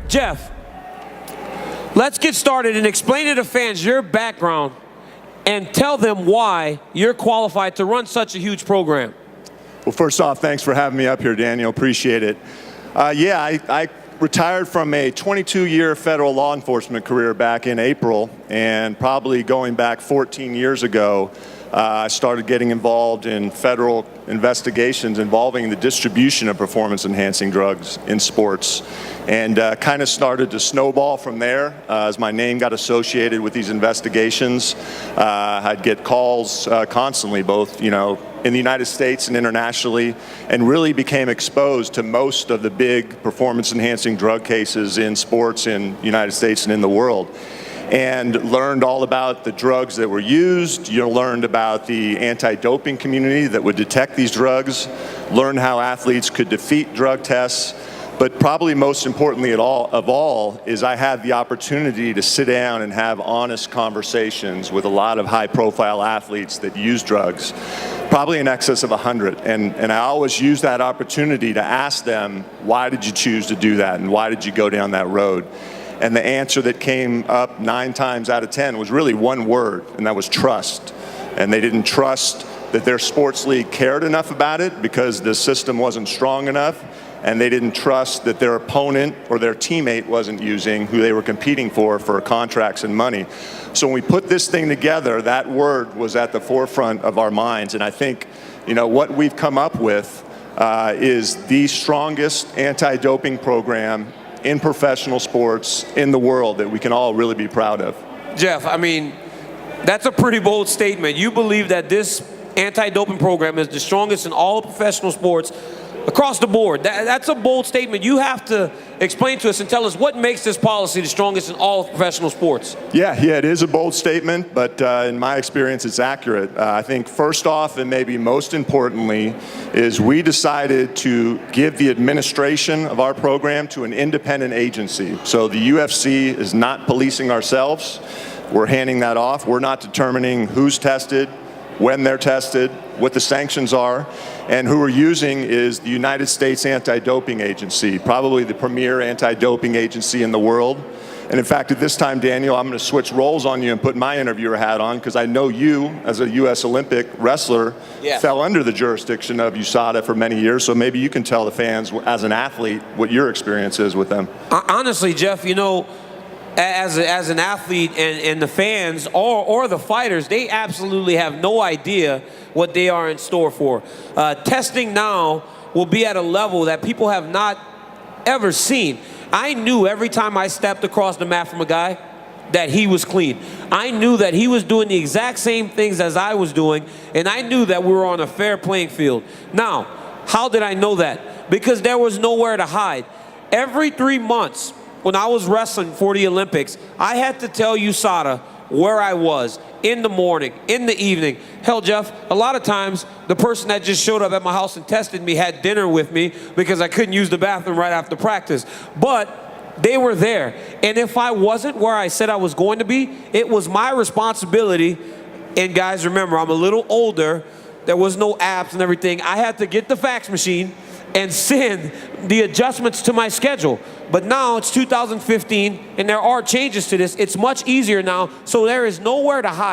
Jeff, let's get started and explain to the fans your background and tell them why you're qualified to run such a huge program. Well, first off, thanks for having me up here, Daniel. Appreciate it. I retired from a 22-year federal law enforcement career back in April, and probably going back 14 years ago, I started getting involved in federal investigations involving the distribution of performance-enhancing drugs in sports, and kind of started to snowball from there as my name got associated with these investigations. I'd get calls constantly, both in the United States and internationally, and really became exposed to most of the big performance-enhancing drug cases in sports in the United States and in the world. And learned all about the drugs that were used. Learned about the anti-doping community that would detect these drugs, learned how athletes could defeat drug tests. But probably most importantly of all is I had the opportunity to sit down and have honest conversations with a lot of high-profile athletes that use drugs, probably in excess of 100. And I always use that opportunity to ask them, why did you choose to do that, and why did you go down that road? And the answer that came up 9 times out of 10 was really one word, and that was trust. And they didn't trust that their sports league cared enough about it because the system wasn't strong enough, and they didn't trust that their opponent or their teammate wasn't using who they were competing for contracts and money. So when we put this thing together, that word was at the forefront of our minds. And I think, what we've come up with is the strongest anti-doping program in professional sports in the world that we can all really be proud of. Jeff, I mean, that's a pretty bold statement. You believe that this anti-doping program is the strongest in all professional sports across the board. That's a bold statement. You have to explain to us and tell us what makes this policy the strongest in all professional sports. Yeah, it is a bold statement, but in my experience, it's accurate. I think first off, and maybe most importantly, is we decided to give the administration of our program to an independent agency. So the UFC is not policing ourselves. We're handing that off. We're not determining who's tested, when they're tested, what the sanctions are, and who we're using is the United States Anti-Doping Agency, probably the premier anti-doping agency in the world. And in fact, at this time, Daniel, I'm going to switch roles on you and put my interviewer hat on, because I know you, as a U.S. Olympic wrestler, fell under the jurisdiction of USADA for many years, so maybe you can tell the fans, as an athlete, what your experience is with them. Honestly, Jeff, as an athlete and the fans or the fighters, they absolutely have no idea what they are in store for. Testing now will be at a level that people have not ever seen. I knew every time I stepped across the mat from a guy that he was clean. I knew that he was doing the exact same things as I was doing, and I knew that we were on a fair playing field. Now, how did I know that? Because there was nowhere to hide. Every 3 months, when I was wrestling for the Olympics, I had to tell USADA where I was in the morning, in the evening. Hell, Jeff, a lot of times the person that just showed up at my house and tested me had dinner with me because I couldn't use the bathroom right after practice. But they were there. And if I wasn't where I said I was going to be, it was my responsibility. And guys, remember, I'm a little older. There was no apps and everything. I had to get the fax machine and send the adjustments to my schedule. But now it's 2015, and there are changes to this. It's much easier now, so there is nowhere to hide.